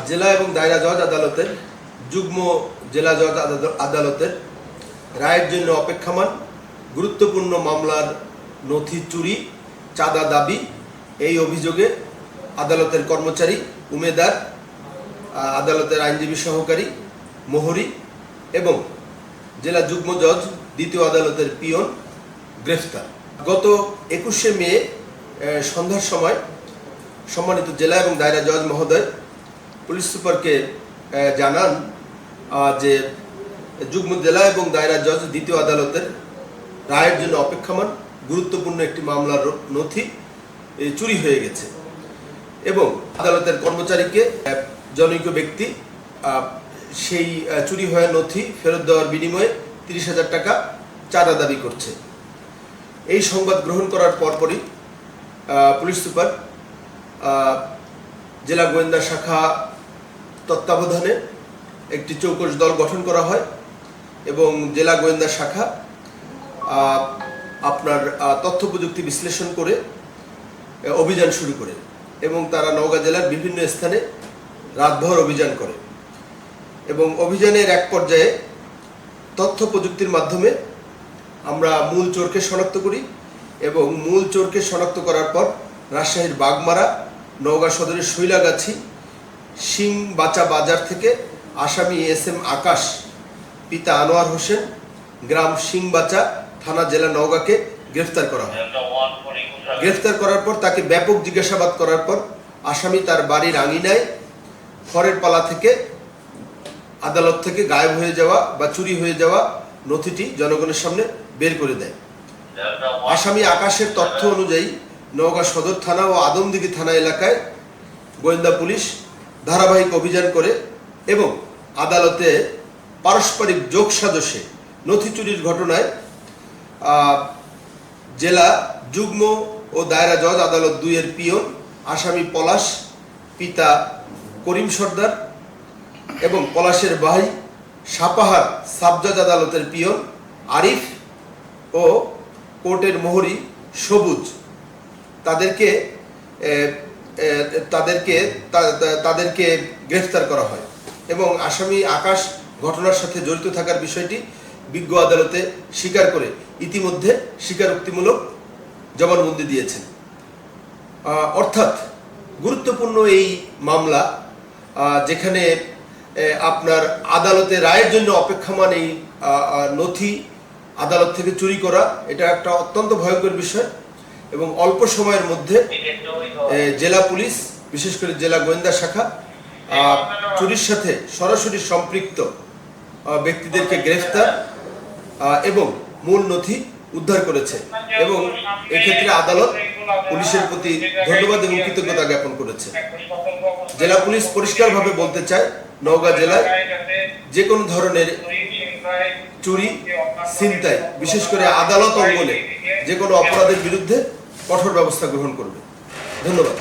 জেলা এবং দায়রা জজ আদালতের যুগ্ম জেলা জজ আদালতের রায়ের জন্য অপেক্ষমান গুরুত্বপূর্ণ মামলার নথি চুরি, চাঁদা দাবি এই অভিযোগে আদালতের কর্মচারী, উমেদার, আদালতের আইনজীবী সহকারী, মোহরি এবং জেলা যুগ্ম জজ দ্বিতীয় আদালতের পিয়ন গ্রেফতার। গত 21শে মে সন্ধ্যার সময় সম্মানিত জেলা এবং দায়রা জজ মহোদয় পুলিশ সুপারকে জানান যে যুগ্ম জেলা এবং দায়রা জজ দ্বিতীয় আদালতের রায়ের জন্য অপেক্ষমান গুরুত্বপূর্ণ একটি মামলার নথি চুরি হয়ে গেছে এবং আদালতের কর্মচারীকে জনৈক ব্যক্তি সেই চুরি হওয়া নথি ফেরত দেওয়ার বিনিময়ে 30,000 টাকা চাঁদা দাবি করছে। এই সংবাদ গ্রহণ করার পরপরই পুলিশ সুপার জেলা গোয়েন্দা শাখা তত্ত্বাবধানে একটি চৌকস দল গঠন করা হয় এবং জেলা গোয়েন্দা শাখা আপনার তথ্য প্রযুক্তি বিশ্লেষণ করে অভিযান শুরু করে এবং তারা নওগাঁ জেলার বিভিন্ন স্থানে রাতভর অভিযান করে এবং অভিযানের এক পর্যায়ে তথ্য প্রযুক্তির মাধ্যমে আমরা মূল চোরকে শনাক্ত করি এবং মূল চোরকে শনাক্ত করার পর রাজশাহীর বাগমারা, নওগাঁ সদরের শৈলাগাছি, সিংবাচা বাজার থেকে আসামি SM আকাশ, পিতা আনোয়ার হোসেন, গ্রাম সিংবাচা, থানা জেলা নওগাঁকে গ্রেফতার করা হয়। গ্রেফতার করার পর তাকে ব্যাপক জিজ্ঞাসাবাদ করার পর আসামি তার বাড়ির আঙিনায় খড়ের পালা থেকে আদালত থেকে গায়েব হয়ে যাওয়া বা চুরি হয়ে যাওয়া নথিটি জনগণের সামনে বের করে দেয়। আসামি আকাশের তথ্য অনুযায়ী নওগাঁ সদর থানা ও আদমদিঘি থানা এলাকায় গোয়েন্দা পুলিশ ধারাবাহিক অভিযান করে এবং আদালতে পারস্পরিক যোগসাজশে নথি চুরির ঘটনায় জেলা যুগ্ম ও দায়রা জজ আদালত 2-এর পিয়ন আসামি পলাশ, পিতা করিম সর্দার এবং পলাশের ভাই সাপাহার সাবজজ আদালতের পিয়ন আরিফ ও কোর্টের মোহরি সবুজ তাদেরকে গ্রেফতার করা হয় এবং আসামি আকাশ ঘটনার সাথে জড়িত থাকার বিষয়টি বিজ্ঞ আদালতে স্বীকার করে ইতিমধ্যে স্বীকারোক্তিমূলক জবানবন্দি দিয়েছেন। অর্থাৎ গুরুত্বপূর্ণ এই মামলা যেখানে আপনার আদালতে রায়ের জন্য অপেক্ষমান এই নথি আদালত থেকে চুরি করা, এটা একটা অত্যন্ত ভয়ঙ্কর বিষয় এবং অল্প সময়ের মধ্যে জেলা পুলিশ, বিশেষ করে জেলা গোয়েন্দা শাখা চুরির সাথে সরাসরি সম্পৃক্ত ব্যক্তিদেরকে গ্রেফতার এবং মূল নথি উদ্ধার করেছে এবং এক্ষেত্রে আদালত পুলিশের প্রতি ধন্যবাদ এবং কৃতজ্ঞতা জ্ঞাপন করেছে। জেলা পুলিশ পরিষ্কারভাবে বলতে চায়, নওগাঁ জেলায় যে কোনো ধরনের চুরি, ছিনতাই, বিশেষ করে আদালত অঙ্গনে যে কোনো অপরাধের বিরুদ্ধে কঠোর ব্যবস্থা গ্রহণ করবে। ধন্যবাদ।